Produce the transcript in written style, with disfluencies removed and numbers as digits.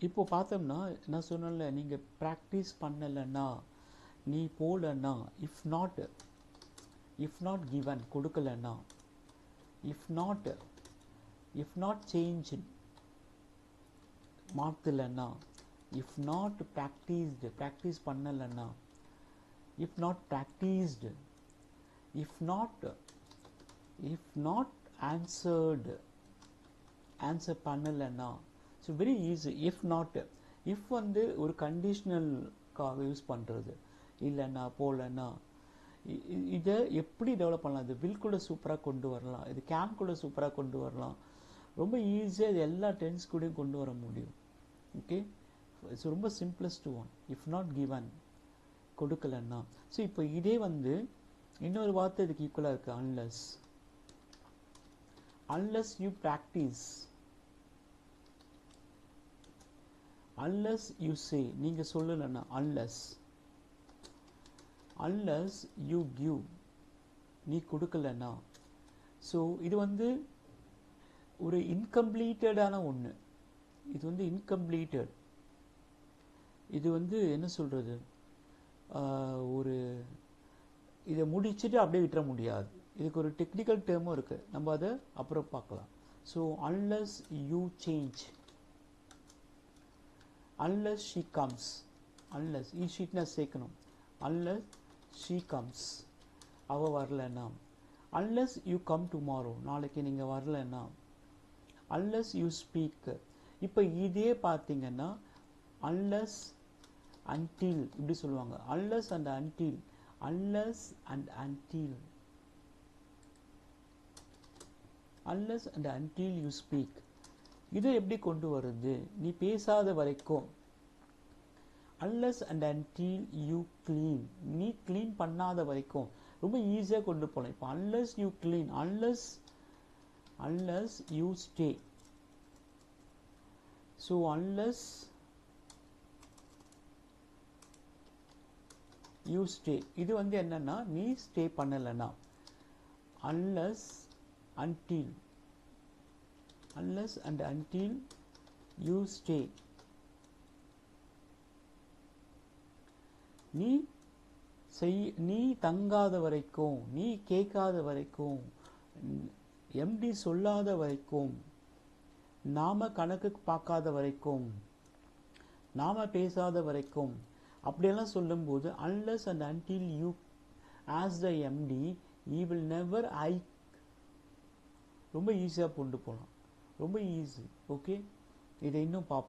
இப்போ பார்த்தோம்னா நான் சொன்னேன்ல, நீங்கள் ப்ராக்டிஸ் பண்ணலைன்னா, நீ போகலன்னா, இஃப் நாட் கிவன் கொடுக்கலன்னா, இஃப் நாட் சேஞ்ச் மாற்றலைன்னா, இஃப் நாட் ப்ராக்டிஸ் பண்ணலைன்னா, இஃப் நாட் ஆன்சர் பண்ணலைன்னா, ஸோ வெரி ஈஸி. இஃப் வந்து ஒரு கண்டிஷ்னலுக்காக யூஸ் பண்ணுறது, இல்லைன்னா போகலன்னா. இதை எப்படி டெவலப் பண்ணலாம்? இது வில் கூட சூப்பராக கொண்டு வரலாம், இது கேன் கூட சூப்பராக கொண்டு வரலாம். ரொம்ப ஈஸியாக இது எல்லா டென்ஸ் கூடயும் கொண்டு வர முடியும். ஓகே, இட்ஸ் ரொம்ப simplest one. If not given கொடுக்கலன்னா. ஸோ இப்போ இதே வந்து இன்னொரு வார்த்தை இதுக்கு ஈக்குவலாக இருக்குது, unless you practice, unless you say, நீங்க சொல்லலன்னா, unless you give, நீ கொடுக்கலன்னா. ஸோ இது வந்து ஒரு இன்கம்ப்ளீட்டடான ஒன்று. இது வந்து இன்கம்ப்ளீட்டட். இது வந்து என்ன சொல்கிறது, ஒரு இதை முடிச்சுட்டு அப்படியே விட்டுற முடியாது. இதுக்கு ஒரு டெக்னிக்கல் டேர்மும் இருக்குது, நம்ம அதை அப்புறம் பார்க்கலாம். So unless you change, unless she comes, unless ஷீட்னா சேர்க்கணும், unless she comes, அவள் வரலன்னா. unless you come tomorrow, நாளைக்கு நீங்கள் வரலன்னா. unless you speak. இப்போ இதே பார்த்தீங்கன்னா unless until இப்படி சொல்லுவாங்க, unless and until, unless and until, unless and until you speak. இதை எப்படி கொண்டு வருது? நீ பேசாத வரைக்கும், unless and until you clean, நீ க்ளீன் பண்ணாத வரைக்கும். ரொம்ப ஈஸியாக கொண்டு போகலாம். இப்போ unless you clean, unless you stay. So unless you stay, இது வந்து என்னன்னா நீ ஸ்டே பண்ணலைன்னா. unless and until you stay, நீ தங்காத வரைக்கும், நீ கேட்காத வரைக்கும், எம்டி சொல்லாத வரைக்கும், நாம கணக்கு பார்க்காத வரைக்கும், நாம பேசாத வரைக்கும், அப்படியெல்லாம் சொல்லும்போது unless and until you as the MD, he will never ரொம்ப ஈஸியாக கொண்டு போகலாம். ரொம்ப ஈஸி. ஓகே, இதை இன்னும் பார்ப்போம்.